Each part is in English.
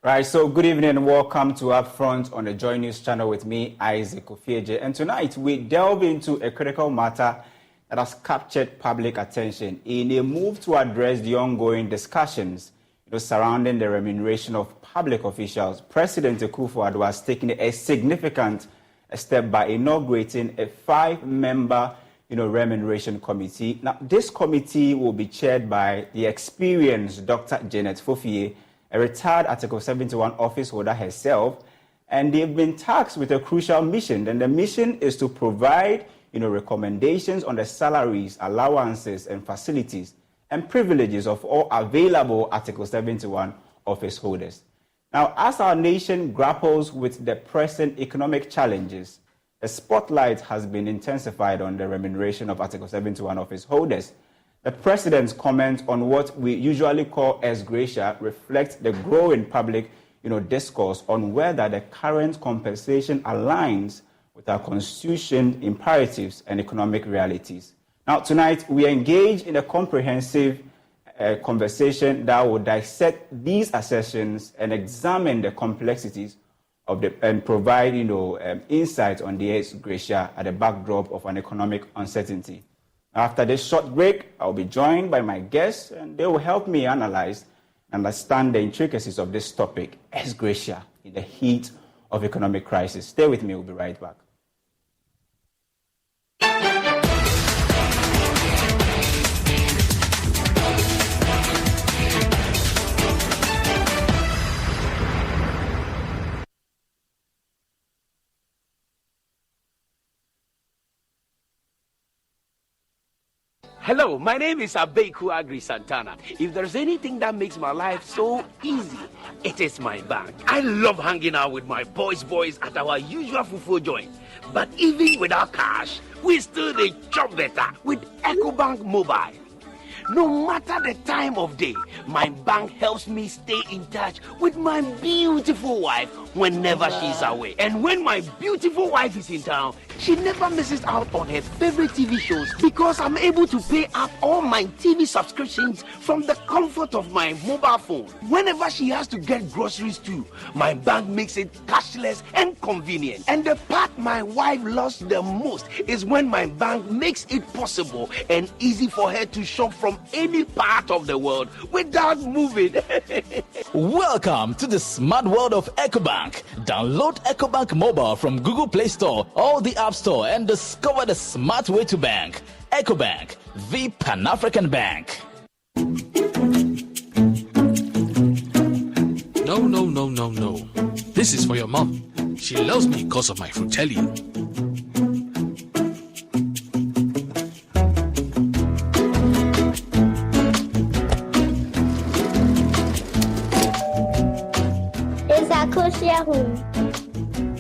Right, so good evening and welcome to Upfront on the Joy News channel with me, Isaac Ofieje. And tonight we delve into a critical matter that has captured public attention in a move to address the ongoing discussions surrounding the remuneration of public officials. President Akufo-Addo has taken a significant step by inaugurating a 5-member remuneration committee. Now, this committee will be chaired by the experienced Dr. Janet Fofie, a retired Article 71 office holder herself, and they've been tasked with a crucial mission. And the mission is to provide, recommendations on the salaries, allowances, and facilities and privileges of all available Article 71 office holders. Now, as our nation grapples with the present economic challenges, the spotlight has been intensified on the remuneration of Article 71 office holders. The President's comment on what we usually call as gratia reflects the growing public discourse on whether the current compensation aligns with our Constitution imperatives and economic realities. Now, tonight, we engage in a comprehensive conversation that will dissect these assertions and examine the complexities of and provide insight on the ex gratia at the backdrop of an economic uncertainty. After this short break, I'll be joined by my guests, and they will help me analyze and understand the intricacies of this topic, ex gratia, in the heat of economic crisis. Stay with me, we'll be right back. Hello, my name is Abeku Agri Santana. If there's anything that makes my life so easy, it is my bank. I love hanging out with my boys at our usual fufu joint. But even without cash, we still chop better with EcoBank Mobile. No matter the time of day, my bank helps me stay in touch with my beautiful wife whenever she's away. And when my beautiful wife is in town, she never misses out on her favorite TV shows because I'm able to pay up all my TV subscriptions from the comfort of my mobile phone. Whenever she has to get groceries too, my bank makes it cashless and convenient. And the part my wife loves the most is when my bank makes it possible and easy for her to shop from any part of the world without moving. Welcome to the smart world of EcoBank. Download EcoBank Mobile from Google Play Store or the App Store and discover the smart way to bank. EcoBank, the Pan-African Bank. No. This is for your mom. She loves me because of my fruitelli.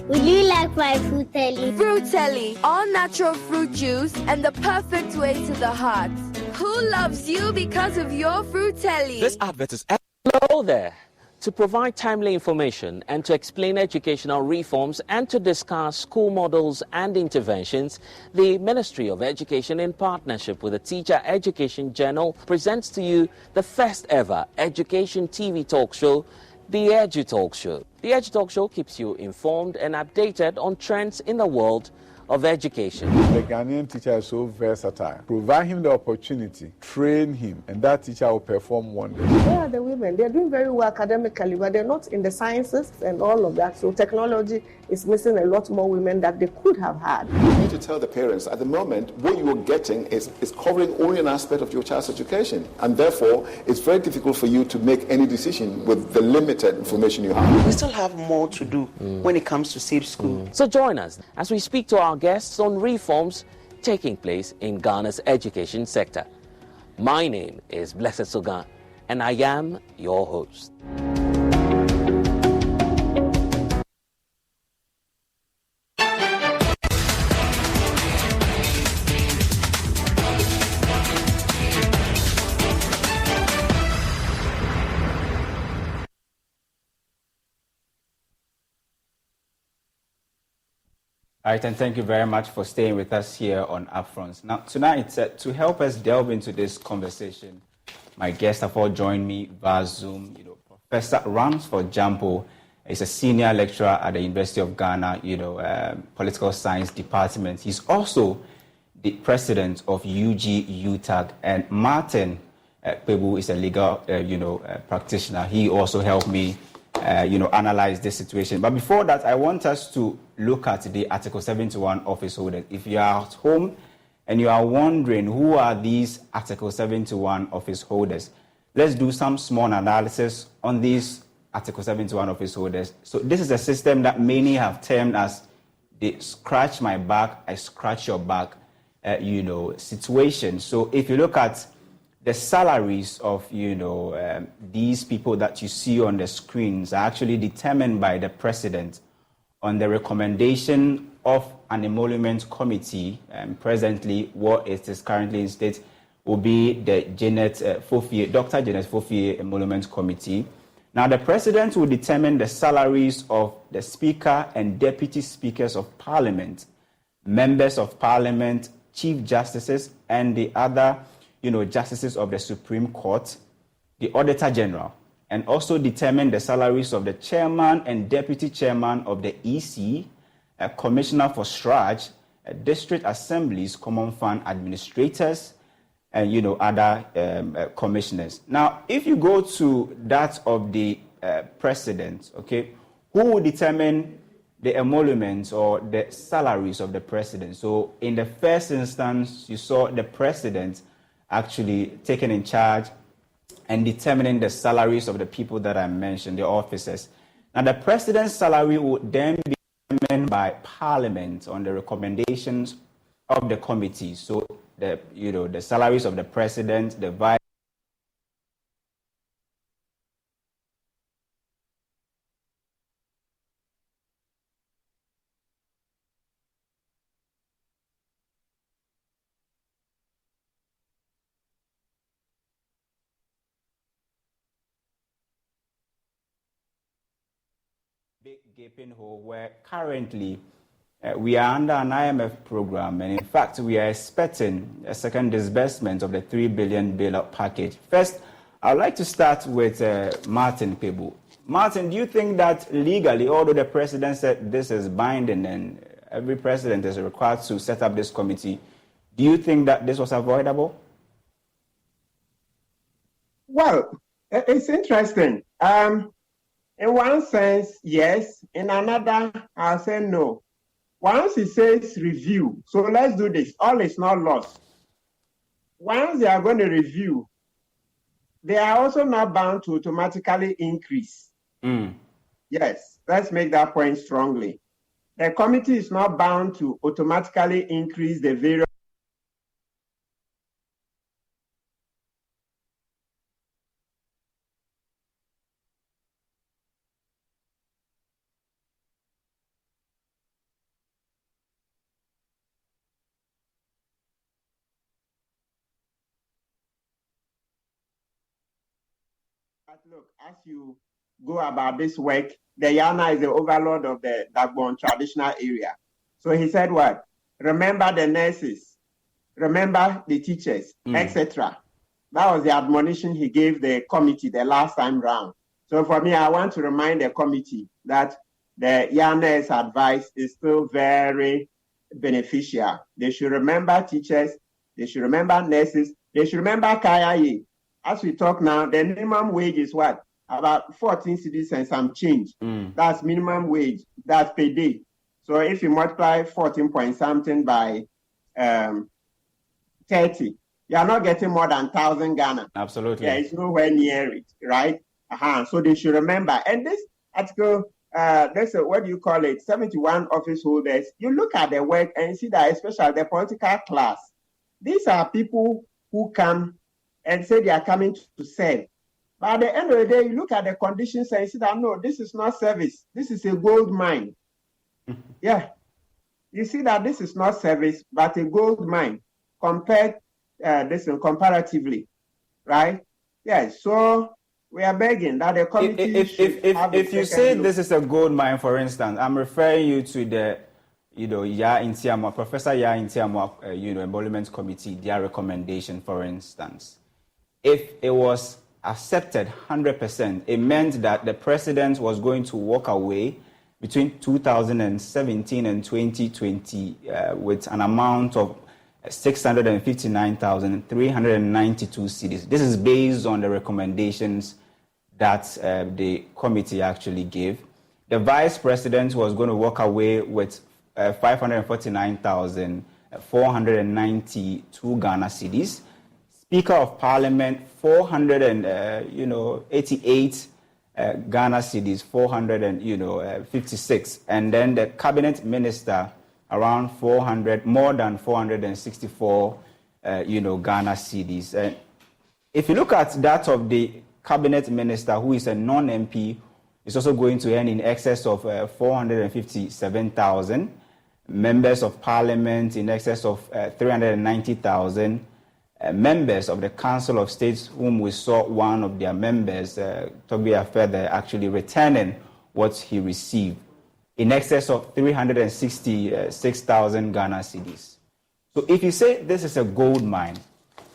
Would you like my fruitelli? Fruitelli, all natural fruit juice and the perfect way to the heart. Who loves you because of your fruitelli? This advert is... Hello there. To provide timely information and to explain educational reforms and to discuss school models and interventions, the Ministry of Education, in partnership with the Teacher Education Journal, presents to you the first ever education TV talk show, The Edu Talk Show. The Edu Talk Show keeps you informed and updated on trends in the world of education. The Ghanaian teacher is so versatile. Provide him the opportunity, train him, and that teacher will perform wonders. Where are the women? They're doing very well academically, but they're not in the sciences and all of that. So technology is missing a lot more women that they could have had. You need to tell the parents, at the moment, what you are getting is covering only an aspect of your child's education. And therefore, it's very difficult for you to make any decision with the limited information you have. We still have more to do when it comes to safe school. So join us as we speak to our guests on reforms taking place in Ghana's education sector. My name is Blessed Sogan, and I am your host. All right, and thank you very much for staying with us here on Upfront. Now, tonight, to help us delve into this conversation, my guests have all joined me via Zoom. Professor Ransford Gyampo is a senior lecturer at the University of Ghana, Political Science Department. He's also the president of UG-UTAG, and Martin Pebu is a legal, practitioner. He also helped me, analyze this situation. But before that, I want us to look at the Article 71 office holders. If you are at home and you are wondering who are these Article 71 office holders, let's do some small analysis on these Article 71 office holders. So this is a system that many have termed as the scratch my back, I scratch your back, situation. So if you look at the salaries of, these people that you see on the screens are actually determined by the president on the recommendation of an emolument committee. Presently, what it is currently in state will be the Dr. Janet Fofie Emolument Committee. Now, the president will determine the salaries of the Speaker and Deputy Speakers of Parliament, members of Parliament, Chief Justices, and the other, Justices of the Supreme Court, the Auditor General, and also determine the salaries of the Chairman and Deputy Chairman of the EC, a Commissioner for SRAJ, District Assemblies, Common Fund Administrators, and other commissioners. Now, if you go to that of the president, okay, who will determine the emoluments or the salaries of the president? So, in the first instance, you saw the president actually taking in charge and determining the salaries of the people that I mentioned, the officers. Now, the president's salary would then be determined by Parliament on the recommendations of the committee. So, the salaries of the president, the vice big gaping hole where currently we are under an IMF program, and in fact, we are expecting a second disbursement of the 3 billion bailout package. First, I'd like to start with Martin Pebu. Martin, do you think that legally, although the president said this is binding and every president is required to set up this committee, do you think that this was avoidable? Well, it's interesting. In one sense, yes. In another, I'll say no. Once it says review, so let's do this. All is not lost. Once they are going to review, they are also not bound to automatically increase. Yes, let's make that point strongly. The committee is not bound to automatically increase the various. Look, as you go about this work, the Yana is the overlord of the Dagbon traditional area. So he said what? Remember the nurses, remember the teachers, etc. That was the admonition he gave the committee the last time round. So for me, I want to remind the committee that the Yana's advice is still very beneficial. They should remember teachers, they should remember nurses, they should remember Kayaye. As we talk now, the minimum wage is what? About 14 cedis and some change. That's minimum wage. That's per day. So if you multiply 14 point something by 30, you are not getting more than 1,000 Ghana. Absolutely. Yeah, it's nowhere near it, right? So they should remember. And this article, what do you call it? 71 office holders. You look at their work and you see that, especially the political class, these are people who come and say they are coming to serve. But at the end of the day, you look at the conditions and you see that, no, this is not service. This is a gold mine. Yeah. You see that this is not service, but a gold mine compared comparatively, right? Yeah, so we are begging that the committee if you say this is a gold mine, for instance, I'm referring you to the Professor Ya Intiamwa, Emolument Committee, their recommendation, for instance. If it was accepted 100%, it meant that the president was going to walk away between 2017 and 2020 with an amount of 659,392 cedis. This is based on the recommendations that the committee actually gave. The vice president was going to walk away with 549,492 Ghana cedis. Speaker of Parliament, 488 Ghana cedis, 456, and then the cabinet minister around 400, more than 464, Ghana cedis. And if you look at that of the cabinet minister, who is a non-MP, is also going to earn in excess of 457,000. Members of Parliament in excess of 390,000. Members of the Council of States, whom we saw one of their members, Tobia Feather, actually returning what he received, in excess of 366,000 Ghana cedis. So if you say this is a gold mine,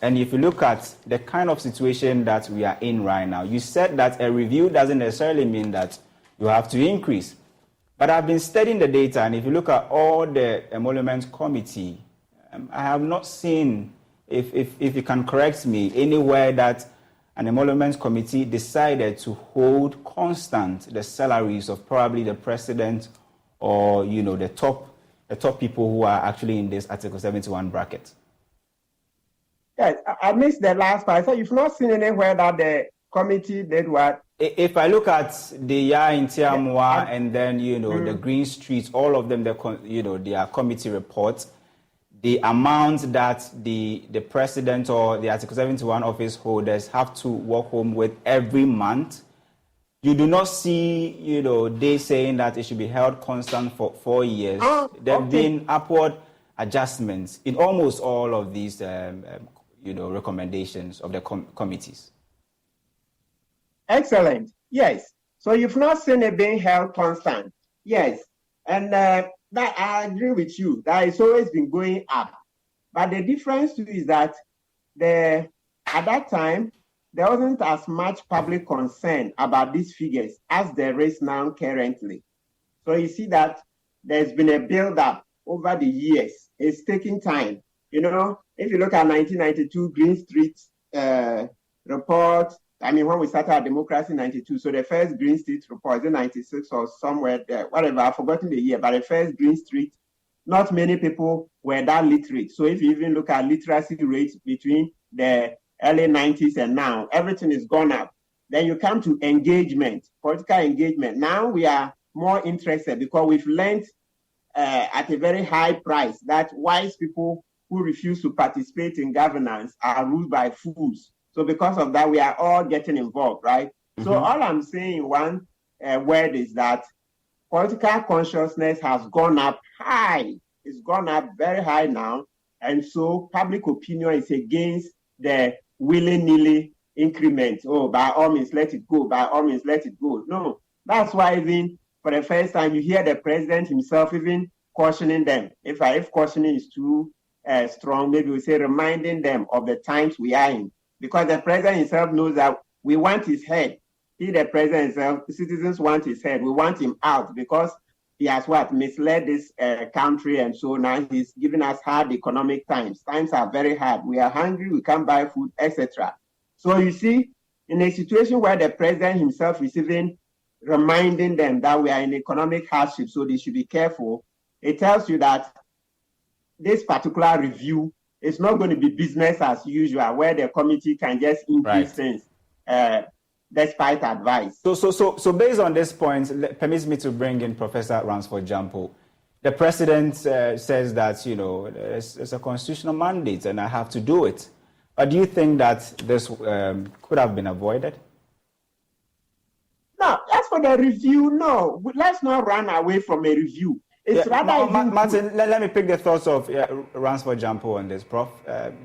and if you look at the kind of situation that we are in right now, you said that a review doesn't necessarily mean that you have to increase. But I've been studying the data, and if you look at all the emoluments committee, I have not seen, if you can correct me, anywhere that an emoluments committee decided to hold constant the salaries of probably the president or the top people who are actually in this Article 71 bracket. Yes, I missed the last part. So you've not seen anywhere that the committee did what? If I look at the Ya in Tiamwa and then the Green Street, all of them, their committee reports, the amount that the president or the Article 71 office holders have to walk home with every month, you do not see, they saying that it should be held constant for 4 years. There have been upward adjustments in almost all of these, recommendations of the committees. Excellent. Yes. So you've not seen it being held constant. Yes. And that I agree with you. That it's always been going up. But the difference too is that at that time, there wasn't as much public concern about these figures as there is now currently. So you see that there's been a build-up over the years. It's taking time. If you look at 1992 Green Street report, when we started our democracy in 92, so the first Green Street report in 96 or somewhere there, whatever, I've forgotten the year, but the first Green Street, not many people were that literate. So if you even look at literacy rates between the early 90s and now, everything is gone up. Then you come to engagement, political engagement. Now we are more interested because we've learned at a very high price that wise people who refuse to participate in governance are ruled by fools. So because of that, we are all getting involved, right? Mm-hmm. So all I'm saying in one word is that political consciousness has gone up high. It's gone up very high now. And so public opinion is against the willy-nilly increment. Oh, by all means, let it go. By all means, let it go. No, that's why even for the first time, you hear the president himself even cautioning them. If cautioning is too strong, maybe we say reminding them of the times we are in. Because the president himself knows that we want his head. The president himself, the citizens want his head. We want him out because he has misled this country, and so now he's giving us hard economic times. Times are very hard. We are hungry, we can't buy food, etc. So you see, in a situation where the president himself is even reminding them that we are in economic hardship, so they should be careful, it tells you that this particular review is not going to be business as usual, where the committee can just increase things despite advice. So based on this point, permits me to bring in Professor Ransford Gyampo. The president says that, it's a constitutional mandate and I have to do it. But do you think that this could have been avoided? No, as for the review, no. Let's not run away from a review. It's rather Martin, let me pick the thoughts of Ransford Gyampo on this, Prof.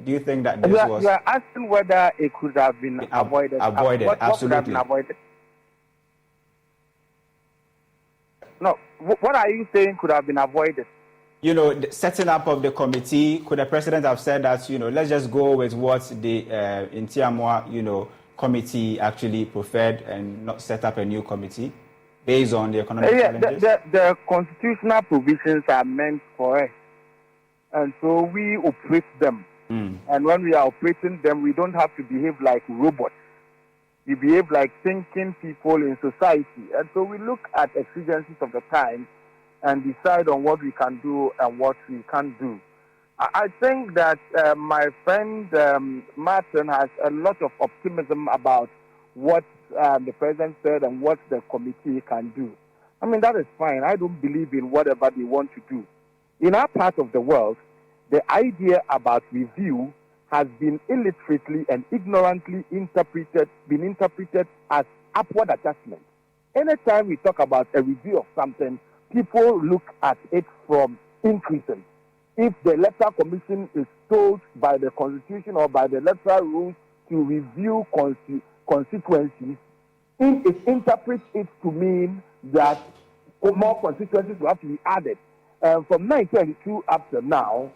Do you think that this was... You are asking whether it could have been avoided. Avoided, what absolutely. Could have been avoided? No, what are you saying could have been avoided? The setting up of the committee, could the president have said that, let's just go with what the Intiamwa, committee actually preferred and not set up a new committee based on the economic challenges? The constitutional provisions are meant for us, and so we operate them. And when we are operating them, we don't have to behave like robots. We behave like thinking people in society. And so we look at exigencies of the time and decide on what we can do and what we can't do. I think that my friend Martin has a lot of optimism about what the president said and what the committee can do. I mean, that is fine. I don't believe in whatever they want to do. In our part of the world, the idea about review has been illiterately and ignorantly interpreted as upward adjustment. Anytime we talk about a review of something, people look at it from increasing. If the Electoral Commission is told by the Constitution or by the electoral rules to review constituencies, it interprets it to mean that more constituencies will have to be added. From 1992 up to now,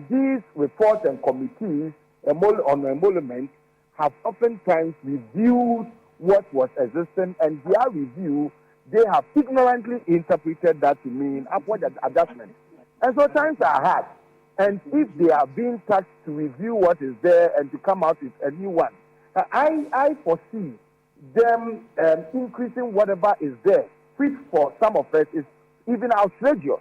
these reports and committees on emolument have oftentimes reviewed what was existing, and their review, they have ignorantly interpreted that to mean upward adjustment. And so times are hard. And if they are being tasked to review what is there and to come out with a new one, I foresee them increasing whatever is there, which for some of us is even outrageous.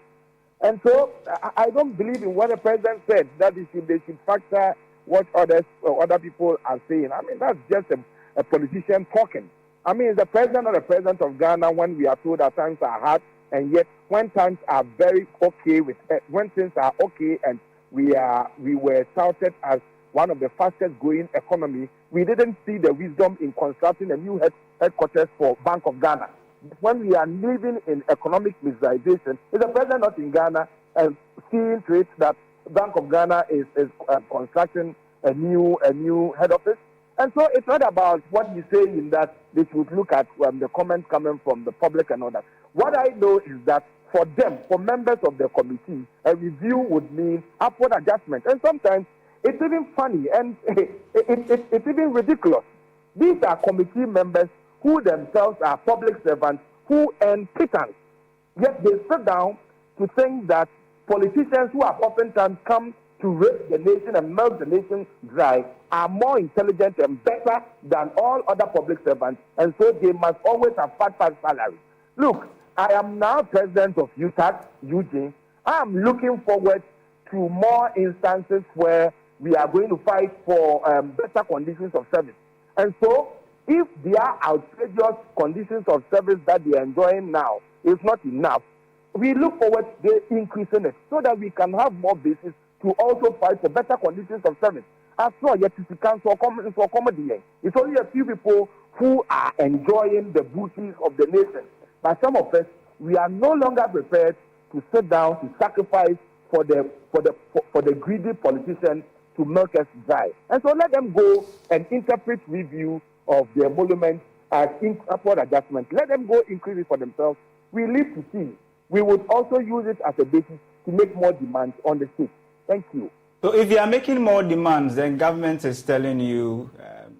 And so I don't believe in what the president said, that they should factor what other people are saying. I mean, that's just a politician talking. I mean, is the president or the president of Ghana when we are told that times are hard, and yet when times are very okay, when things are okay and we were touted as one of the fastest growing economy, we didn't see the wisdom in constructing a new headquarters for Bank of Ghana. When we are living in economic miserization, is the president not in Ghana and seeing to it that Bank of Ghana is constructing a new head office? And so it's not about what he's saying in that they should look at the comments coming from the public and all that. What I know is that for them, for members of the committee, a review would mean upward adjustment. And sometimes it's even funny and it's even ridiculous. These are committee members who themselves are public servants who earn pittance. Yet they sit down to think that politicians who have oftentimes come to rape the nation and milk the nation dry are more intelligent and better than all other public servants, and so they must always have fat salary. Look, I am now president of UTAC, Eugene. I am looking forward to more instances where we are going to fight for better conditions of service. And so, if their outrageous conditions of service that they are enjoying now is not enough, we look forward to increasing it so that we can have more basis to also fight for better conditions of service. As well, yet to cancel for comedy. It's only a few people who are enjoying the booty of the nation. But some of us, we are no longer prepared to sit down to sacrifice for the greedy politicians to milk us dry. And so let them go and interpret review of the emolument as upward adjustment. Let them go increase it for themselves. We live to see. We would also use it as a basis to make more demands on the state. Thank you. So if you are making more demands, then government is telling you,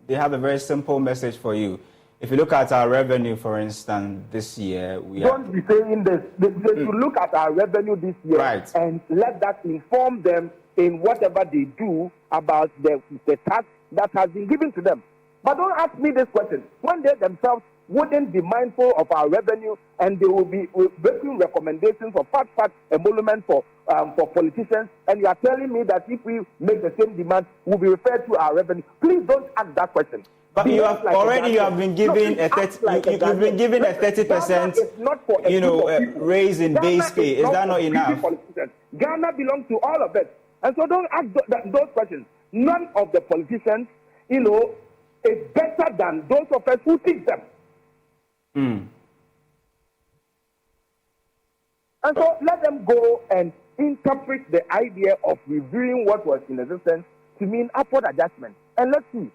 they have a very simple message for you. If you look at our revenue, for instance, this year, Don't be saying this. They should look at our revenue this year and let that inform them in whatever they do about the tax that has been given to them. But don't ask me this question. When they themselves wouldn't be mindful of our revenue and they will be making recommendations for fat emolument for politicians, and you are telling me that if we make the same demand, we'll be referred to our revenue. Please don't ask that question. But you have been given a 30%, raise in base pay. Is that not enough? Ghana belongs to all of us, and so don't ask those questions. None of the politicians, is better than those of us who teach them. And so let them go and interpret the idea of reviewing what was in existence to mean upward adjustment. And let's see.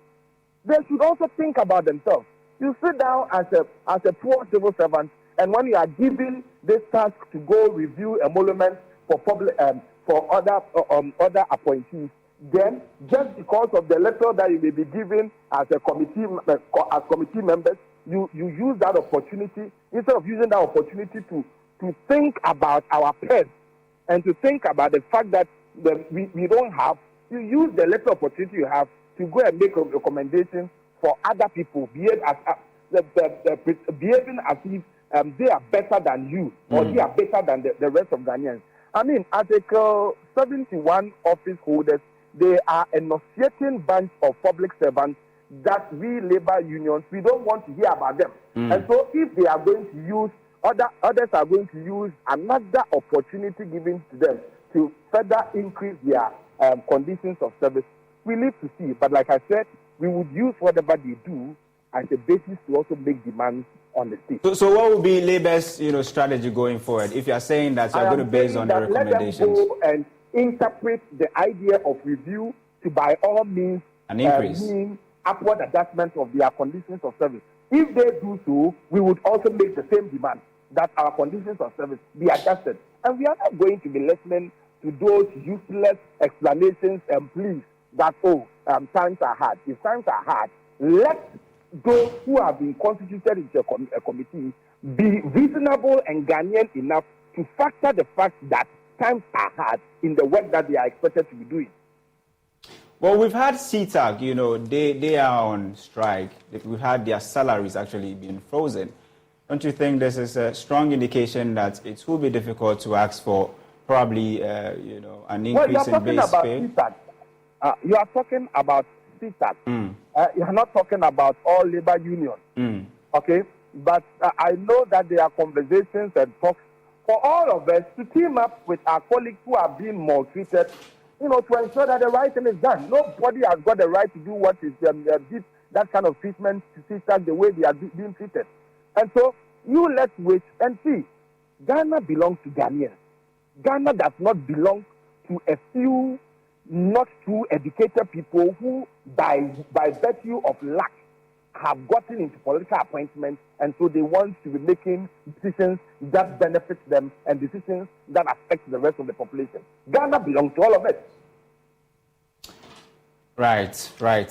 They should also think about themselves. You sit down as a poor civil servant, and when you are given this task to go review emoluments for public for other appointees, then just because of the letter that you may be given as a committee, as committee members, you use that opportunity, instead of using that opportunity to think about our peers and to think about the fact that we don't have, you use the little opportunity you have to go and make a recommendation for other people, behaving as if they are better than you or they are better than the rest of Ghanaians. I mean, Article 71 office holders, they are a nauseating bunch of public servants that we labor unions, we don't want to hear about them. And so if they are going to use, others are going to use another opportunity given to them to further increase their conditions of service, we need to see. But like I said, we would use whatever they do as a basis to also make demands on the state. So what would be Labour's strategy going forward if you are saying that you're going to base on the recommendations? Let them go and interpret the idea of review to by all means an increase. Mean upward adjustment of their conditions of service. If they do so, we would also make the same demand that our conditions of service be adjusted. And we are not going to be listening to those useless explanations and pleas that, times are hard. If times are hard, let those who have been constituted into a committee be reasonable and Ghanaian enough to factor the fact that times are hard in the work that they are expected to be doing. Well, we've had CTAG, they are on strike. We've had their salaries actually being frozen. Don't you think this is a strong indication that it will be difficult to ask for probably, an increase in base pay? You are talking about CTAG. You are not talking about all labor unions. Okay? But I know that there are conversations and talks for all of us to team up with our colleagues who are being maltreated, to ensure that the right thing is done. Nobody has got the right to do what is that kind of treatment to CTAG the way they are being treated. And so let's wait and see. Ghana belongs to Ghanaians. Ghana does not belong to a few not too educated people who, by virtue of luck, have gotten into political appointments, and so they want to be making decisions that benefit them and decisions that affect the rest of the population. Ghana belongs to all of us. Right.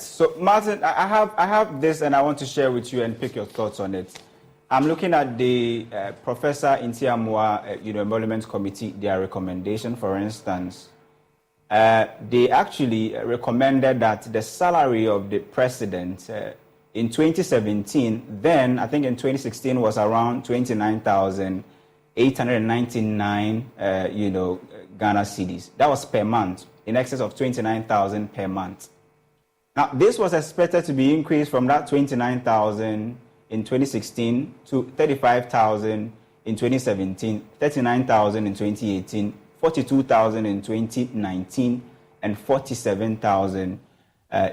So, Martin, I have this, and I want to share with you and pick your thoughts on it. I'm looking at the Professor Intiamwa, Emolument Committee, their recommendation, for instance. They actually recommended that the salary of the president in 2017, then I think in 2016 was around 29,899, Ghana cedis. That was per month, in excess of 29,000 per month. Now, this was expected to be increased from that 29,000 in 2016 to 35,000 in 2017, 39,000 in 2018, 42,000 in 2019, and 47,000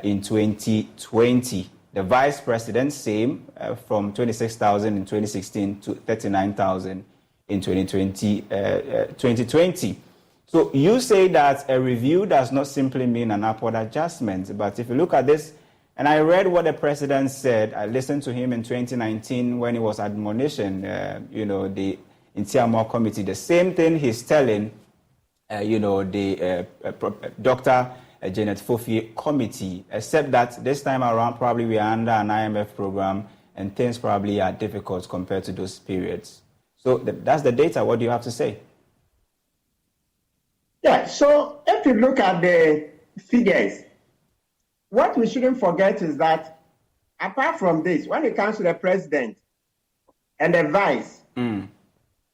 in 2020. The vice president, same, from 26,000 in 2016 to 39,000 in 2020. So you say that a review does not simply mean an upward adjustment, but if you look at this, and I read what the president said, I listened to him in 2019 when he was admonishing, the Intiamwa Committee, the same thing he's telling, the Dr. Janet Fofie Committee, except that this time around probably we are under an IMF program and things probably are difficult compared to those periods. So that's the data. What do you have to say? Yeah, so if you look at the figures, what we shouldn't forget is that apart from this, when it comes to the president and the vice, and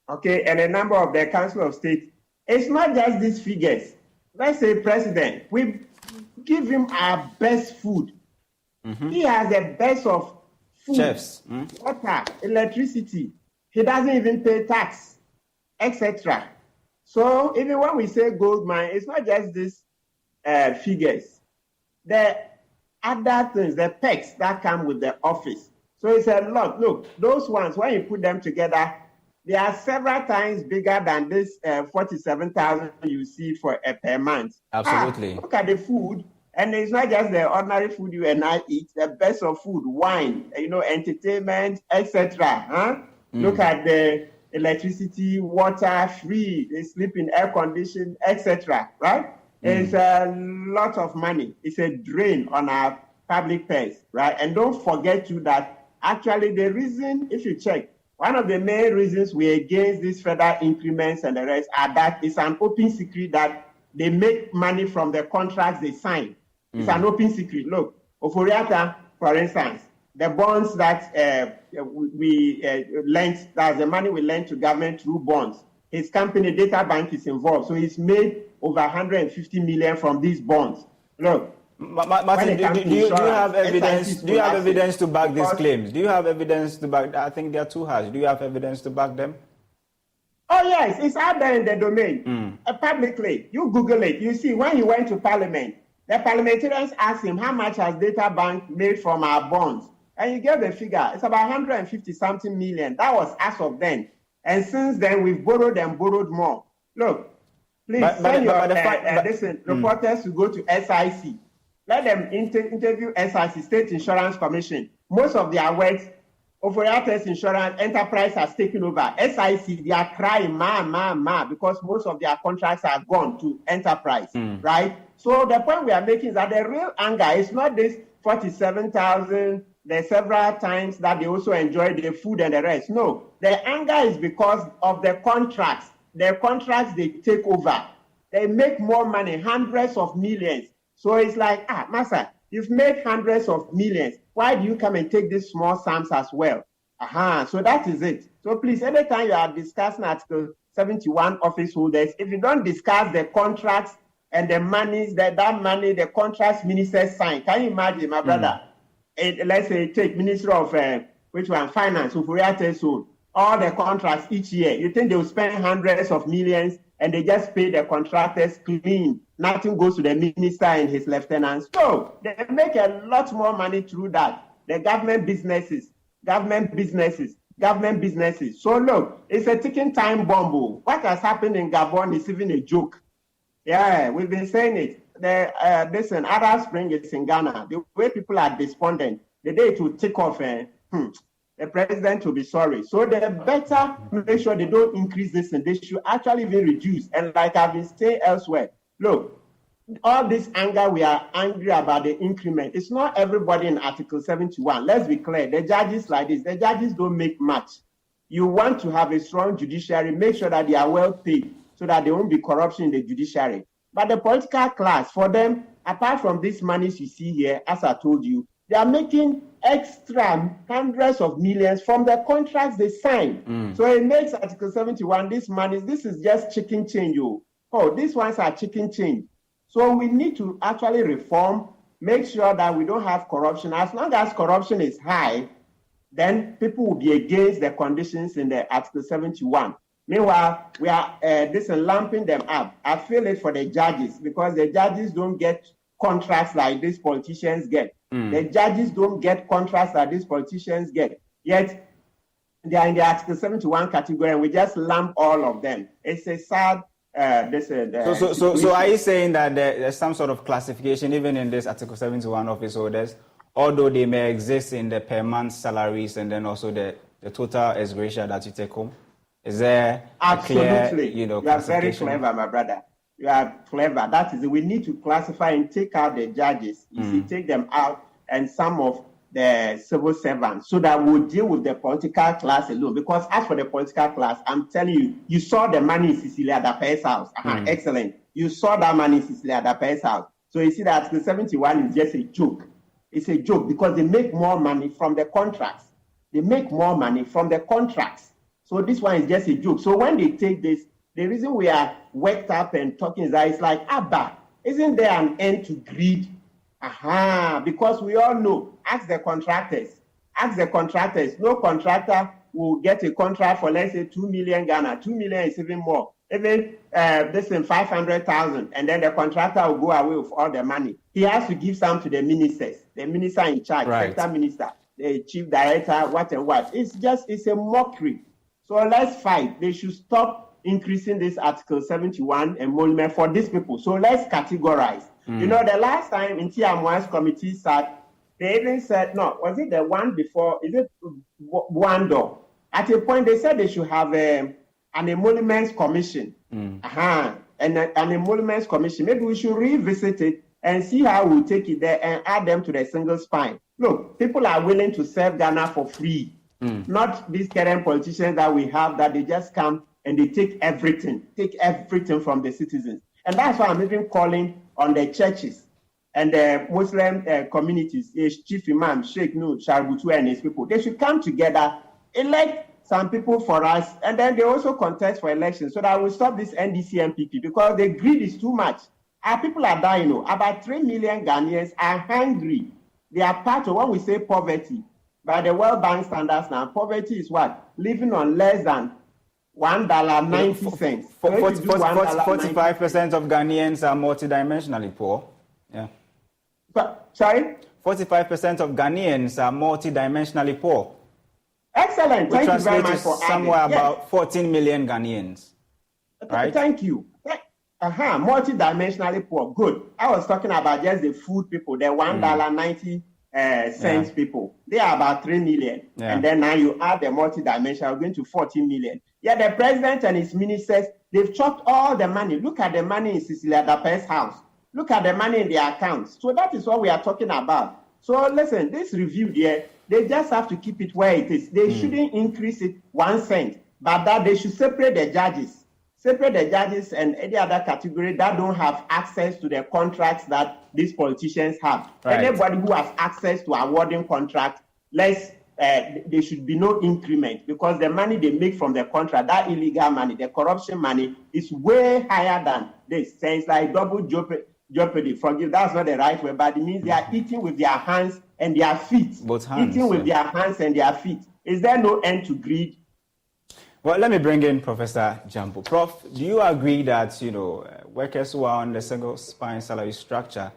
a number of the Council of State, it's not just these figures. Let's say president, we give him our best food. He has the best of food, chefs, water, electricity. He doesn't even pay tax, etc. So even when we say gold mine, it's not just these figures. The other things, the perks that come with the office. So it's a lot. Look, those ones, when you put them together, they are several times bigger than this 47,000 you see for per month. Absolutely. Look at the food, and it's not just the ordinary food you and I eat. The best of food, wine, entertainment, etc. Look at the electricity, water, free. They sleep in air conditioning, etc. Right? It's a lot of money. It's a drain on our public purse, right? And don't forget too that actually the reason, if you check, one of the main reasons we're against these federal increments and the rest are that it's an open secret that they make money from the contracts they sign. It's an open secret. Look, Oforiata, for instance, the bonds that we lent, that's the money we lent to government through bonds. His company, Data Bank, is involved. So he's made over 150 million from these bonds. Look, Martin, do you have evidence? Do you have evidence to back these claims? Do you have evidence to back? I think there are too harsh. Do you have evidence to back them? Oh yes, it's out there in the domain publicly. You Google it. You see when he went to Parliament, the parliamentarians asked him how much has Data Bank made from our bonds, and he gave the figure. It's about 150 something million. That was as of then, and since then we've borrowed and borrowed more. Look, please send your reporters to go to SIC. Let them interview SIC, State Insurance Commission. Most of their works, Oforiata's Insurance Enterprise has taken over. SIC, they are crying, because most of their contracts are gone to Enterprise, right? So the point we are making is that the real anger is not this 47,000, the several times that they also enjoy the food and the rest. No, the anger is because of the contracts. The contracts they take over. They make more money, hundreds of millions. So it's like, Master, you've made hundreds of millions. Why do you come and take these small sums as well? So that is it. So please, anytime you are discussing Article 71 office holders, if you don't discuss the contracts and the monies, that money, the contracts ministers sign, can you imagine, my brother? Let's say take Minister of Finance, Oforiata's own, all the contracts each year. You think they will spend hundreds of millions and they just pay the contractors clean? Nothing goes to the minister and his lieutenants. No, they make a lot more money through that. The government businesses. So look, it's a ticking time bomb. What has happened in Gabon is even a joke. Yeah, we've been saying it. Listen, Arab Spring is in Ghana. The way people are despondent, the day it will tick off, the president will be sorry. So they better make sure they don't increase this and they should actually even reduce. And like I've been saying elsewhere, look, all this anger, we are angry about the increment. It's not everybody in Article 71. Let's be clear. The judges like this, the judges don't make much. You want to have a strong judiciary, make sure that they are well paid so that there won't be corruption in the judiciary. But the political class, for them, apart from these monies you see here, as I told you, they are making extra hundreds of millions from the contracts they sign. So it makes Article 71, this money, this is just chicken change. These ones are chicken change. So we need to actually reform, make sure that we don't have corruption. As long as corruption is high, then people will be against the conditions in the Article 71. Meanwhile, we are lumping them up. I feel it for the judges because the judges don't get contracts like these politicians get. The judges don't get contracts that these politicians get. Yet, they are in the Article 71 category and we just lump all of them. It's a sad... So are you saying that there's some sort of classification even in this Article 71 office holders, although they may exist in the per month salaries and then also the total ex gratia that you take home? Is there absolutely a clear, you are very clever, my brother. You are clever. That is, we need to classify and take out the judges. You see, take them out and some of the civil servants so that we'll deal with the political class alone. Because as for the political class, I'm telling you, you saw the money in Cecilia Dape's house. Excellent. You saw that money in Cecilia Dape's house. So you see that Article 71 is just a joke. It's a joke because they make more money from the contracts. So this one is just a joke. So when they take this, the reason we are worked up and talking is that it's like, Abba, isn't there an end to greed? Because we all know, ask the contractors. No contractor will get a contract for, let's say, 2 million Ghana. 2 million is even more. Even this is 500,000, and then the contractor will go away with all the money. He has to give some to the ministers, the minister in charge, sector minister, the chief director, what and what. It's a mockery. So let's fight. They should stop increasing this Article 71 emolument for these people. So let's categorize. You know, the last time in TMY's committee sat, they even said, no, was it the one before? Is it Wando? At a point, they said they should have an emoluments commission. an emoluments commission. Maybe we should revisit it and see how we'll take it there and add them to the single spine. Look, people are willing to serve Ghana for free. Not these current politicians that we have that they just come and they take everything from the citizens. And that's why I'm even calling on the churches and the Muslim communities, Chief Imam, Sheikh Nur, Sharbutu and his people. They should come together, elect some people for us, and then they also contest for elections so that we'll stop this NDC MPP because the greed is too much. Our people are dying. About 3 million Ghanaians are hungry. They are part of what we say poverty. By the World Bank standards now, poverty is what? Living on less than $1.90. 45% of Ghanaians are multidimensionally poor. Yeah. Sorry? 45% of Ghanaians are multidimensionally poor. Excellent. Thank you very much for somewhere about 14 million Ghanaians. Right? Thank you. Multidimensionally poor. Good. I was talking about just the food people, the $1.90 cents people. They are about 3 million. Yeah. And then now you add the multidimensional, we're going to 14 million. Yeah, the president and his ministers, they've chopped all the money. Look at the money in Cecilia Dape's house. Look at the money in their accounts. So that is what we are talking about. So listen, this review here, they just have to keep it where it is. They shouldn't increase it 1 cent, but that they should separate the judges and any other category that don't have access to the contracts that these politicians have. Right. Anybody who has access to awarding contracts, there should be no increment because the money they make from the contract, that illegal money, the corruption money, is way higher than this. So it's like double jeopardy. Forgive, that's not the right word, but it means they are eating with their hands and their feet. Both hands. Eating with their hands and their feet. Is there no end to greed? Well, let me bring in Professor Gyampo. Prof, do you agree that, workers who are on the single spine salary structure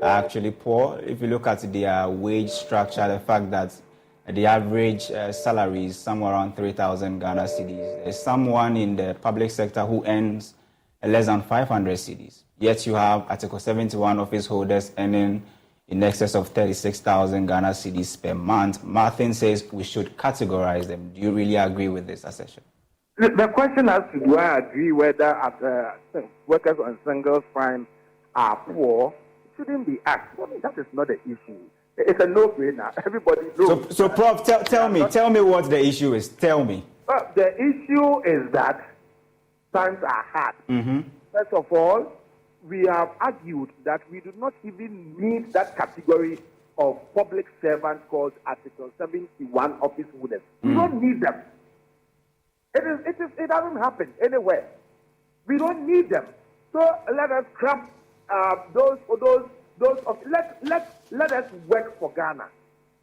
are actually poor? If you look at their wage structure, the fact that the average salary is somewhere around 3,000 Ghana cedis. There's someone in the public sector who earns less than 500 cedis. Yet you have Article 71 office holders earning in excess of 36,000 Ghana cedis per month. Martin says we should categorize them. Do you really agree with this assertion? The question as to do I agree whether workers on single spine are poor shouldn't be asked. I mean, that is not the issue. It's a no-brainer. Everybody knows. So Prof, tell me what the issue is. Tell me. The issue is that times are hard. First of all, we have argued that we do not even need that category of public servants called Article 71 office holders. We don't need them. It doesn't happen anywhere. We don't need them. So let us scrap let us work for Ghana.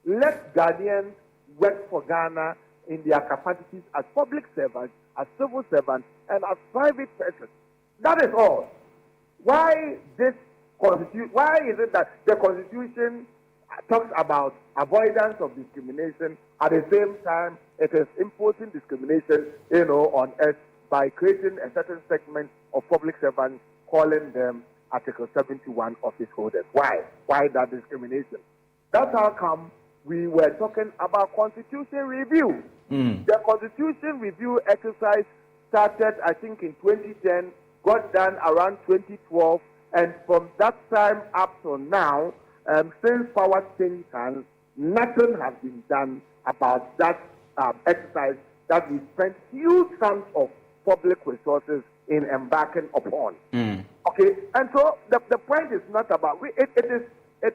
Let Ghanaians work for Ghana in their capacities as public servants, as civil servants, and as private persons. That is all. Why is it that the Constitution talks about avoidance of discrimination, at the same time it is imposing discrimination, on us by creating a certain segment of public servants, calling them Article 71 office holders? Why? Why that discrimination? That's how come we were talking about Constitution review. The Constitution review exercise started, I think, in 2010, got done around 2012, and from that time up to now, since power changed hands, nothing has been done about that exercise that we spent huge sums of public resources in embarking upon. Okay, and so the point is not about it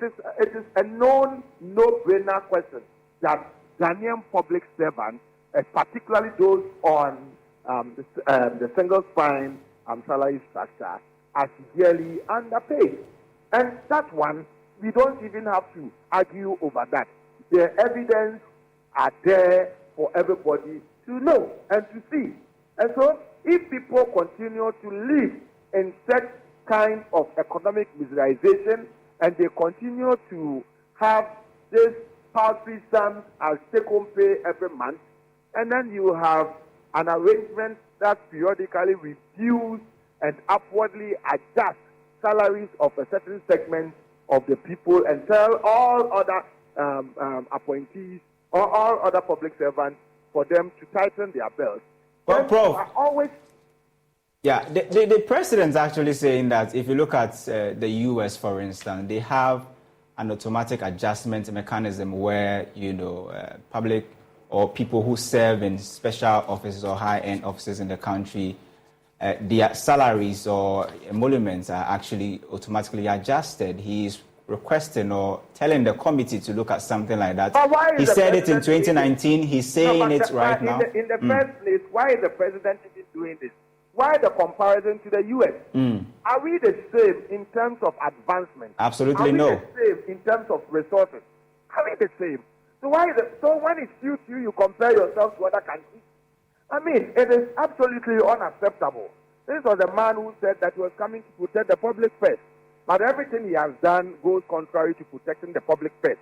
is a known no-brainer question that Ghanaian public servants, particularly those on the single spine salary structure, are severely underpaid. And that one, we don't even have to argue over that. The evidence are there for everybody to know and to see. And so, if people continue to live in such kind of economic miserization, and they continue to have this paltry sum as take-home pay every month, and then you have an arrangement that periodically reviews and upwardly adjusts salaries of a certain segment of the people and tell all other appointees or all other public servants for them to tighten their belts. But Prof, Yeah, the president's actually saying that if you look at the U.S., for instance, they have an automatic adjustment mechanism where, public or people who serve in special offices or high-end offices in the country, their salaries or emoluments are actually automatically adjusted. He's requesting or telling the committee to look at something like that. He said it in 2019. He's saying it right now. In the first place, why is the president even doing this? Why the comparison to the U.S.? Are we the same in terms of advancement? Absolutely no. Are we the same in terms of resources? Are we the same? So when it suits you, you compare yourself to other countries? I mean, it is absolutely unacceptable. This was a man who said that he was coming to protect the public first. But everything he has done goes contrary to protecting the public first.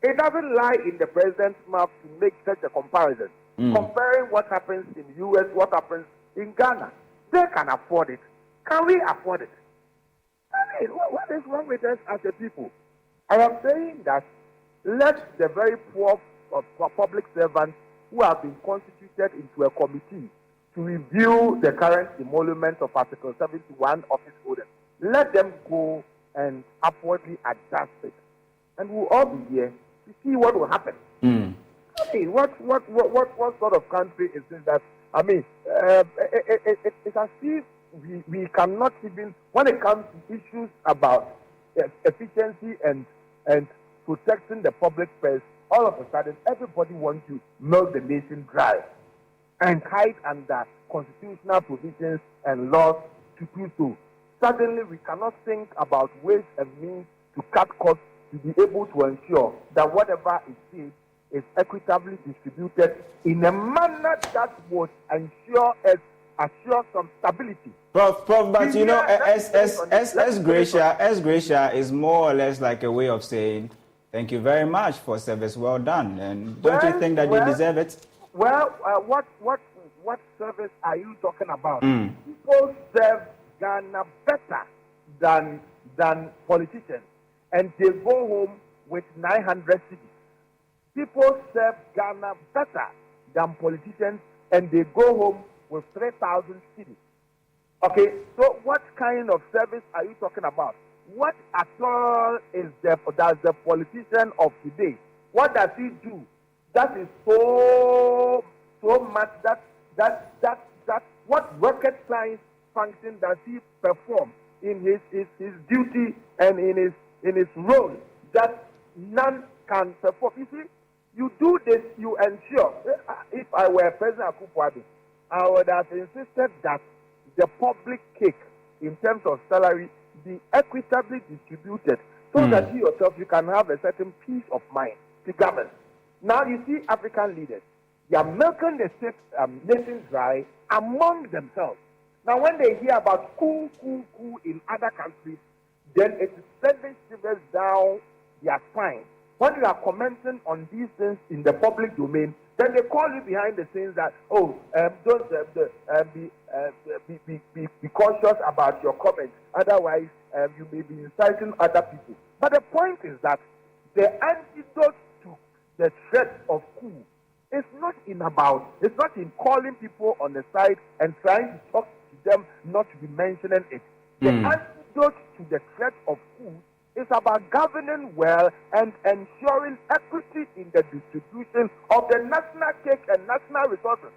It doesn't lie in the president's mouth to make such a comparison. Comparing what happens in the U.S., what happens in Ghana. They can afford it. Can we afford it? I mean, what is wrong with us as a people? I am saying that let the very poor public servants who have been constituted into a committee to review the current emoluments of Article 71 office holders, let them go and upwardly adjust it. And we'll all be here to see what will happen. I mean, what sort of country is this that, I mean, it's as if we cannot even, when it comes to issues about efficiency and protecting the public purse, all of a sudden everybody wants to milk the nation dry and hide under constitutional provisions and laws to do so. Suddenly we cannot think about ways and means to cut costs to be able to ensure that whatever is paid is equitably distributed in a manner that would assure some stability. Prof, but you know, as gratia is more or less like a way of saying, thank you very much for service well done. And don't you think that you deserve it? Well, what service are you talking about? People serve Ghana better than politicians, and they go home with 900 cities. People serve Ghana better than politicians, and they go home with 3,000 cities. Okay, so what kind of service are you talking about? What at all does the politician of today, what does he do? That is so much that what rocket science function does he perform in his duty and in his role that none can perform? You see, you do this, you ensure. If I were President Akufo-Addo, I would have insisted that the public cake in terms of salary be equitably distributed so that you yourself, you can have a certain peace of mind to govern. Now you see African leaders, they are milking the nation dry among themselves. Now when they hear about coup in other countries, then it is sending shivers down their spine. When you are commenting on these things in the public domain, then they call you behind the scenes that, don't be cautious about your comments. Otherwise, you may be inciting other people. But the point is that the antidote to the threat of coup is not in calling people on the side and trying to talk to them not to be mentioning it. The antidote to the threat of coup is about governing well and ensuring equity in the distribution of the national cake and national resources.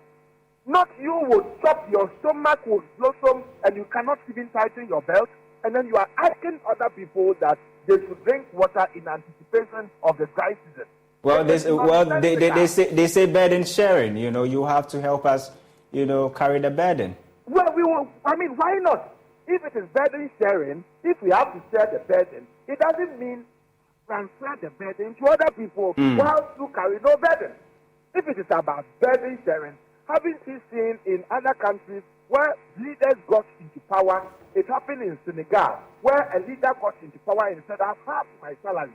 Not you will chop, your stomach will blossom, and you cannot even tighten your belt, and then you are asking other people that they should drink water in anticipation of the dry season. Well, they say burden sharing. You know, you have to help us, carry the burden. Well, we will. I mean, why not? If it is burden sharing, if we have to share the burden, it doesn't mean transfer the burden to other people while you carry no burden. If it is about burden sharing, haven't you seen in other countries where leaders got into power? It happened in Senegal, where a leader got into power and said, "I've half my salary.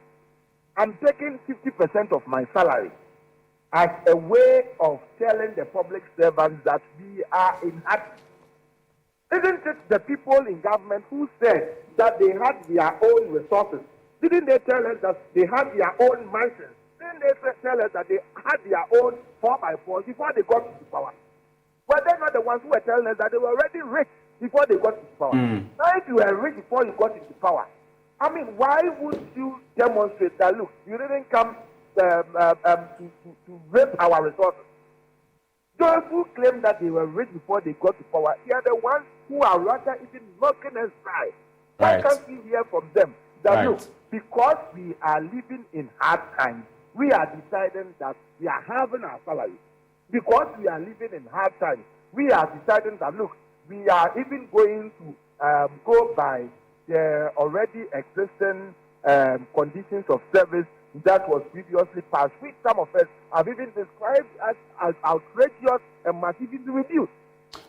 I'm taking 50% of my salary," as a way of telling the public servants that we are in hardship. Isn't it the people in government who said that they had their own resources? Didn't they tell us that they had their own mansions? Didn't they tell us that they had their own 4x4s before they got into power? Were they not the ones who were telling us that they were already rich before they got into power. Now, if you were rich before you got into power, I mean, why would you demonstrate that, look, you didn't come to rape our resources? Those who claim that they were rich before they got to power, they are the ones who are rather even knocking us dry. Why can't we hear from them that, look, because we are living in hard times, we are deciding that we are having our salary. Because we are living in hard times, we are deciding that, look, we are even going to go by the already existing conditions of service that was previously passed, which some of us have even described as outrageous and must even be reduced.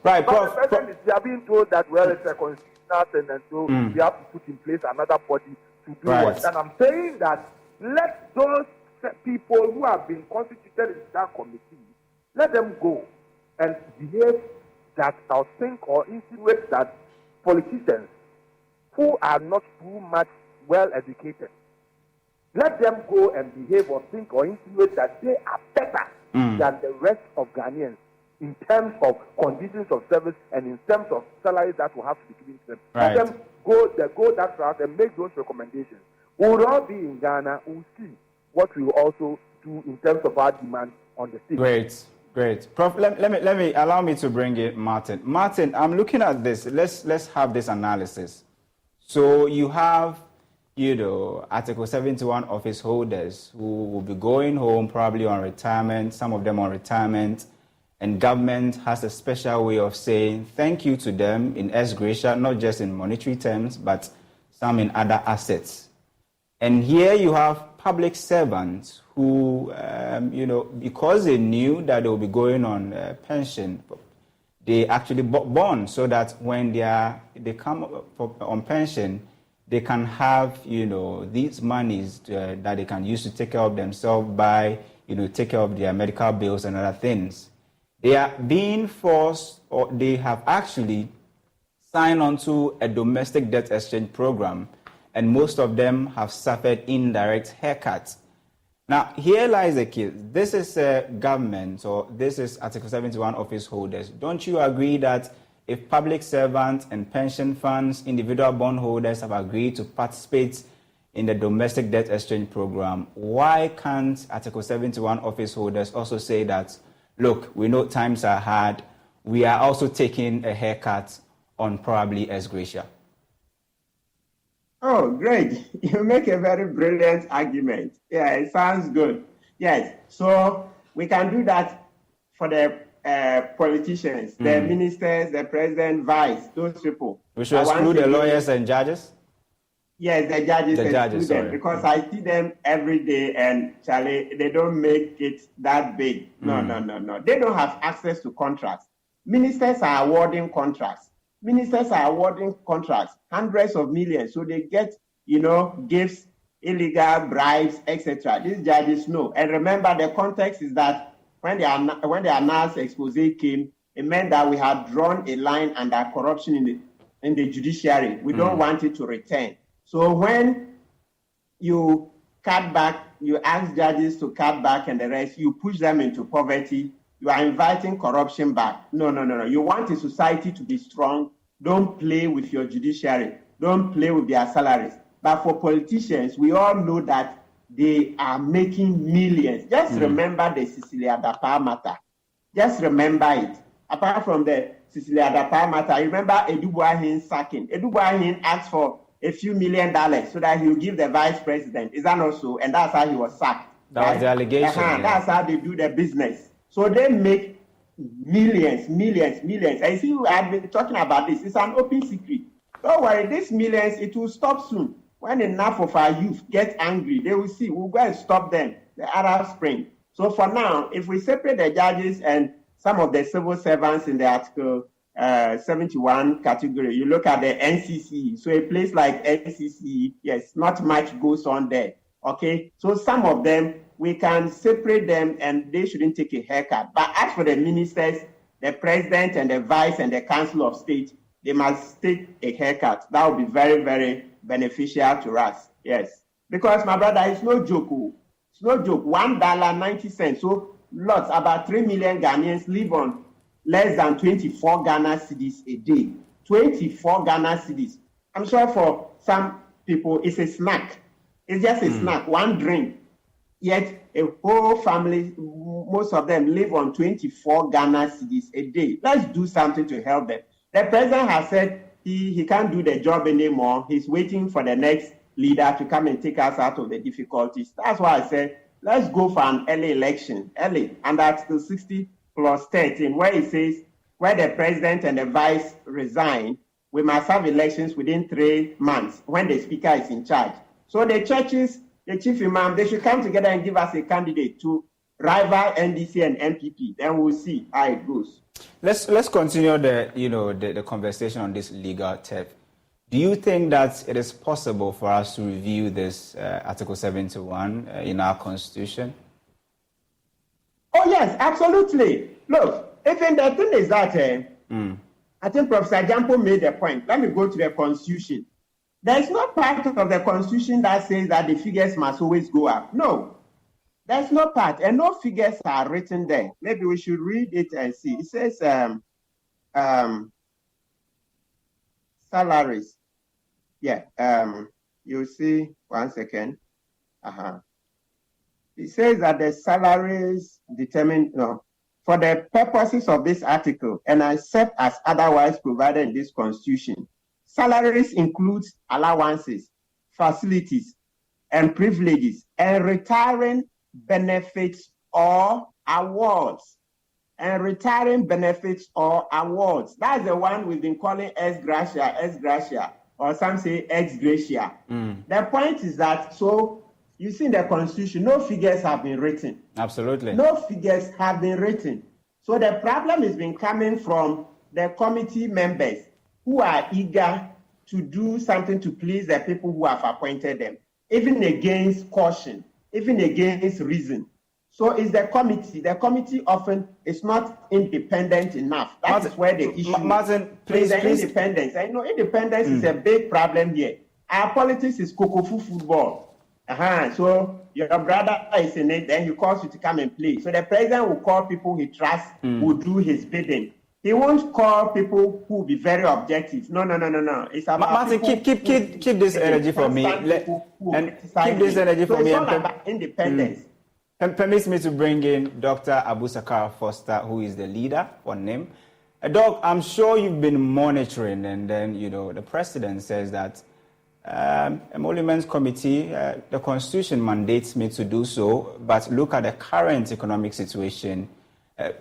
Right, but the person is being told that, well, it's a constitutional thing, and so we have to put in place another body to do what. And I'm saying that let those people who have been constituted in that committee, let them go and behave that or think or insinuate that politicians who are not too much well educated, let them go and behave or think or insinuate that they are better than the rest of Ghanaians in terms of conditions of service and in terms of salaries that will have to be given to them. Let them go that route and make those recommendations. We will all be in Ghana. We will see what we will also do in terms of our demand on the stage. Great. Prof, allow me to bring in Martin. Martin, I'm looking at this. Let's have this analysis. So you have, Article 71 office holders who will be going home probably on retirement, some of them on retirement, and government has a special way of saying thank you to them in ex gratia, not just in monetary terms, but some in other assets. And here you have public servants who, because they knew that they will be going on pension, they actually bought bonds so that when they come on pension, they can have, these monies that they can use to take care of themselves by, take care of their medical bills and other things. They are being forced, or they have actually signed on to a domestic debt exchange program, and most of them have suffered indirect haircuts. Now, here lies the key. This is a government, or this is Article 71 office holders. Don't you agree that if public servants and pension funds, individual bondholders have agreed to participate in the domestic debt exchange program, why can't Article 71 office holders also say that, look, we know times are hard, we are also taking a haircut on probably ex gratia? Oh, great. You make a very brilliant argument. Yeah, it sounds good. Yes, so we can do that for the politicians, the ministers, the president, vice, those people. We should exclude the lawyers and judges? Yes, the judges them, because I see them every day, and Charlie, they don't make it that big. No. They don't have access to contracts. Ministers are awarding contracts. Hundreds of millions. So they get, gifts, illegal bribes, etc. These judges know. And remember, the context is that when the announced expose came, it meant that we had drawn a line under corruption in the judiciary. We don't want it to return. So when you cut back, you ask judges to cut back and the rest, you push them into poverty, you are inviting corruption back. No. You want a society to be strong. Don't play with your judiciary. Don't play with their salaries. But for politicians, we all know that they are making millions. Just remember the Cecilia Dapa matter. Just remember it. Apart from the Cecilia Dapa matter, remember Edubuahin sacking. Edubuahin asked for a few $1 million so that he will give the vice president. Is that not so? And that's how he was sacked. That was the allegation. That's how they do their business. So they make millions. I see I've been talking about this. It's an open secret. Don't worry, these millions, it will stop soon. When enough of our youth get angry, they will see. We'll go and stop them, the Arab Spring. So for now, if we separate the judges and some of the civil servants in the Article 71 category, you look at the NCC. So a place like NCC, yes, not much goes on there. Okay, so some of them, we can separate them and they shouldn't take a haircut. But as for the ministers, the president and the vice and the council of state, they must take a haircut. That would be very, very beneficial to us. Yes. Because, my brother, it's no joke. It's no joke. $1.90. So lots, about 3 million Ghanaians live on less than 24 Ghana cedis a day. 24 Ghana cedis. I'm sure for some people it's a snack. It's just a snack, one drink. Yet a whole family, most of them live on 24 Ghana cedis a day. Let's do something to help them. The president has said he can't do the job anymore. He's waiting for the next leader to come and take us out of the difficulties. That's why I said, let's go for an early election, and Article 60 plus 13, where it says, where the president and the vice resign, we must have elections within 3 months when the speaker is in charge. So the churches, the chief imam, they should come together and give us a candidate to rival NDC and MPP. Then we'll see how it goes. Let's continue the conversation on this legal theft. Do you think that it is possible for us to review this Article 71 in our Constitution? Oh yes, absolutely. Look, even the thing is that I think Professor Gyampo made a point. Let me go to the Constitution. There is no part of the Constitution that says that the figures must always go up. No, there's no part, and no figures are written there. Maybe we should read it and see. It says salaries. Yeah, you see, 1 second. It says that the salaries determined, for the purposes of this article, and except as otherwise provided in this Constitution, salaries include allowances, facilities, and privileges, and retiring benefits or awards. And retiring benefits or awards. That's the one we've been calling ex gratia, or some say ex gratia. The point is that, so you see in the Constitution, no figures have been written. Absolutely. No figures have been written. So the problem has been coming from the committee members who are eager to do something to please the people who have appointed them, even against caution, even against reason. So it's the committee. The committee often is not independent enough. That is where the issue Martin, please. Independence. I know independence is a big problem here. Our politics is kokofu football. So your brother is in it, then he calls you to come and play. So the president will call people he trusts, who do his bidding. He won't call people who will be very objective. No. It's about Martin, keep this energy for me. Keep this energy for me. It's all about independence. Permits me to bring in Dr. Abu Sakara Foster, who is the leader for NIM. Doc, I'm sure you've been monitoring, and then, the president says that Emoluments Committee, the Constitution mandates me to do so, but look at the current economic situation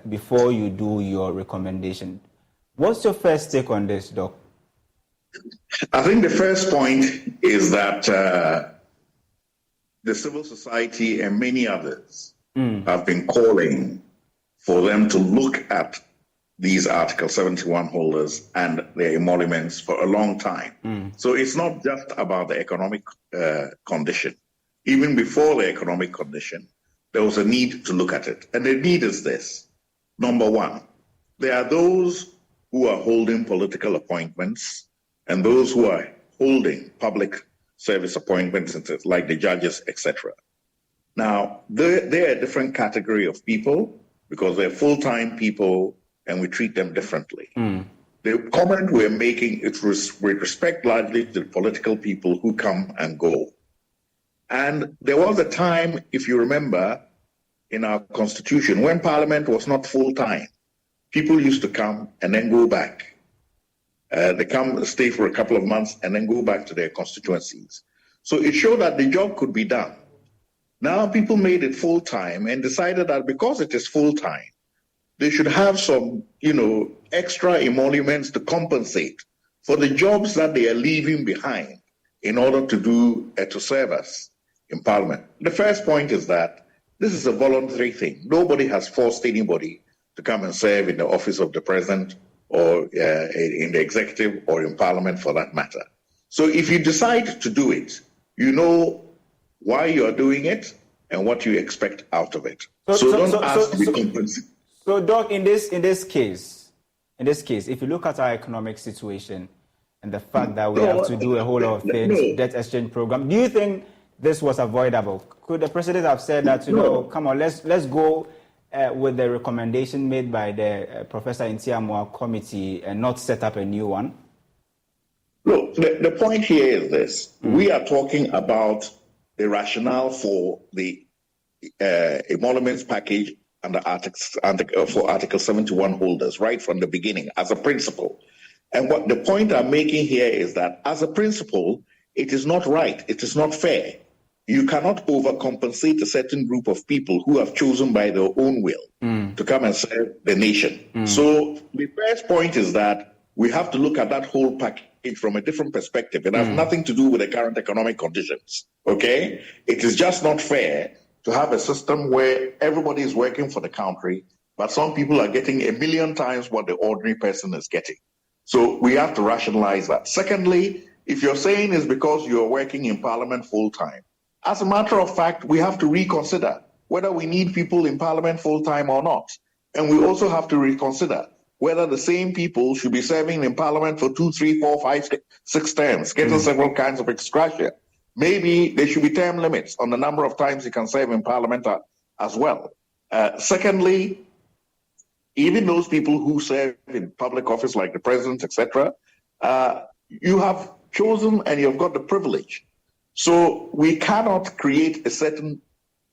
before you do your recommendation. What's your first take on this, Doc? I think the first point is that the civil society and many others have been calling for them to look at these Article 71 holders and their emoluments for a long time. So it's not just about the economic condition. Even before the economic condition, there was a need to look at it. And the need is this. Number one, there are those who are holding political appointments and those who are holding public service appointments, like the judges, etc. Now, they're a different category of people because they're full-time people and we treat them differently. The comment we're making is with respect largely to the political people who come and go. And there was a time, if you remember, in our Constitution, when Parliament was not full-time, people used to come and then go back. They come, stay for a couple of months, and then go back to their constituencies. So it showed that the job could be done. Now people made it full-time and decided that because it is full-time, they should have some, extra emoluments to compensate for the jobs that they are leaving behind in order to serve us in Parliament. The first point is that this is a voluntary thing. Nobody has forced anybody to come and serve in the office of the president or in the executive or in Parliament for that matter. So if you decide to do it, you know why you're doing it and what you expect out of it. So don't ask to be compensated. So, Doc, in this case, if you look at our economic situation and the fact that we have to do a whole lot of things, debt exchange program, do you think this was avoidable? Could the president have said that, come on, let's go with the recommendation made by the Professor Ntiamoa committee and not set up a new one? the point here is this. We are talking about the rationale for the emoluments package under for Article 71 holders right from the beginning as a principle. And what the point I'm making here is that as a principle, it is not right. It is not fair. You cannot overcompensate a certain group of people who have chosen by their own will to come and serve the nation. So the first point is that we have to look at that whole package from a different perspective. It has nothing to do with the current economic conditions, okay? It is just not fair to have a system where everybody is working for the country, but some people are getting 1 million times what the ordinary person is getting. So we have to rationalize that. Secondly, if you're saying it's because you're working in Parliament full-time, as a matter of fact, we have to reconsider whether we need people in Parliament full-time or not. And we also have to reconsider whether the same people should be serving in Parliament for 2, 3, 4, 5, 6 terms, getting several kinds of extraction. Maybe there should be term limits on the number of times you can serve in Parliament as well. Secondly, even those people who serve in public office like the president, etc., you have chosen and you've got the privilege. So we cannot create a certain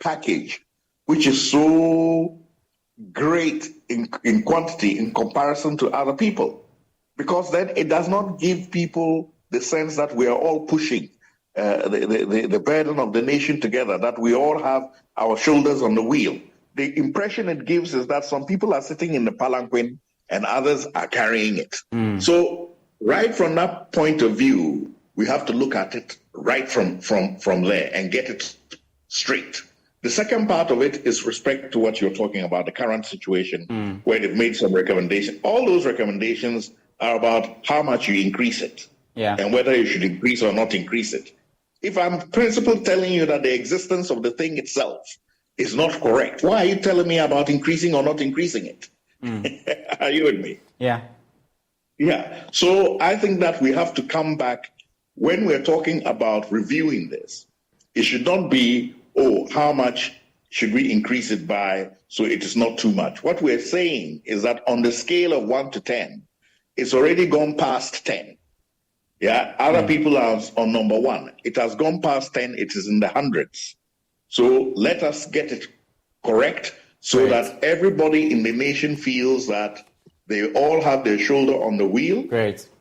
package which is so great in quantity in comparison to other people, because then it does not give people the sense that we are all pushing the burden of the nation together, that we all have our shoulders on the wheel. The impression it gives is that some people are sitting in the palanquin and others are carrying it. So right from that point of view, we have to look at it right from there and get it straight. The second part of it is respect to what you're talking about, the current situation where they've made some recommendations. All those recommendations are about how much you increase it and whether you should increase or not increase it. If I'm principal telling you that the existence of the thing itself is not correct, why are you telling me about increasing or not increasing it? Are you with me? Yeah. So I think that we have to come back when we're talking about reviewing this. It should not be, how much should we increase it by so it is not too much? What we're saying is that on the scale of 1 to 10, it's already gone past 10. Other people are on number 1. It has gone past 10. It is in the hundreds. So let us get it correct so that everybody in the nation feels that they all have their shoulder on the wheel.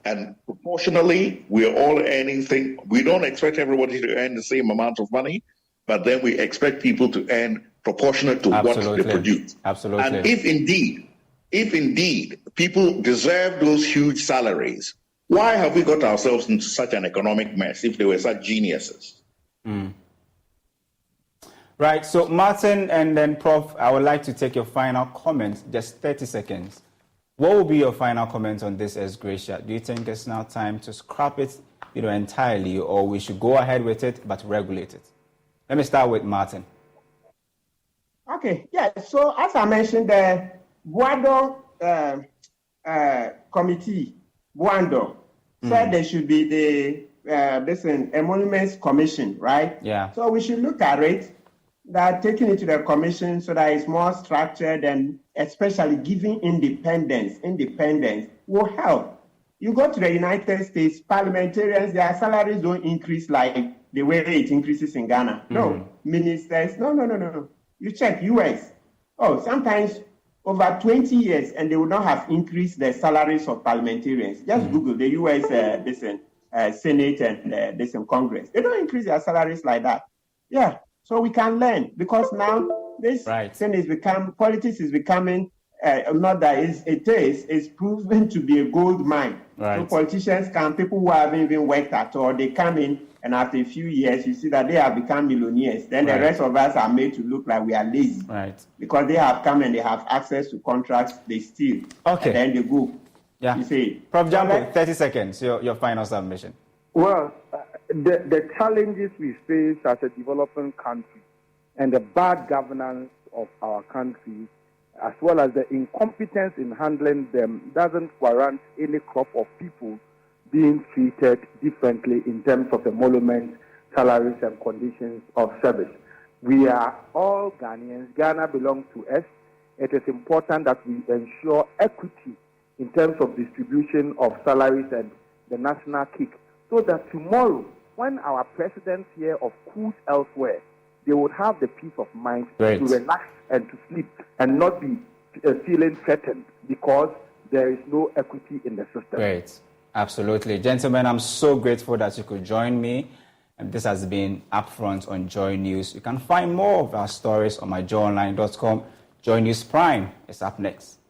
And proportionally, we're all earning things. We don't expect everybody to earn the same amount of money, but then we expect people to earn proportionate to what they produce. And if indeed people deserve those huge salaries, why have we got ourselves into such an economic mess if they were such geniuses? Right. So Martin and then Prof, I would like to take your final comments, just 30 seconds. What will be your final comments on this as gratia? Do you think it's now time to scrap it, entirely, or we should go ahead with it but regulate it? Let me start with Martin. Okay. So as I mentioned, the Buando committee, Buando, said there should be the emoluments commission, right? So we should look at it, that taking it to the commission so that it's more structured, and especially giving independence will help. You go to the United States, parliamentarians, their salaries don't increase like the way it increases in Ghana. No. Ministers, no. You check US. Sometimes over 20 years, and they would not have increased the salaries of parliamentarians. Just Google the US Senate and Congress. They don't increase their salaries like that. So we can learn, because now this thing is politics is becoming, not that it's proven to be a gold mine. So politicians people who haven't even worked at all, they come in, and after a few years, you see that they have become millionaires. Then the rest of us are made to look like we are lazy. Because they have come and they have access to contracts, they steal. And then they go. You see. Prof Gyampo, 30 seconds, your final submission. Well, the challenges we face as a developing country and the bad governance of our country, as well as the incompetence in handling them, doesn't warrant any crop of people being treated differently in terms of emoluments, salaries, and conditions of service. We are all Ghanaians. Ghana belongs to us. It is important that we ensure equity in terms of distribution of salaries and the national kick, so that tomorrow, when our presidents hear of coups elsewhere, they would have the peace of mind Great. to relax and to sleep and not be feeling threatened because there is no equity in the system. Great. Absolutely. Gentlemen, I'm so grateful that you could join me. And this has been Upfront on Joy News. You can find more of our stories on myjoyonline.com. Joy News Prime is up next.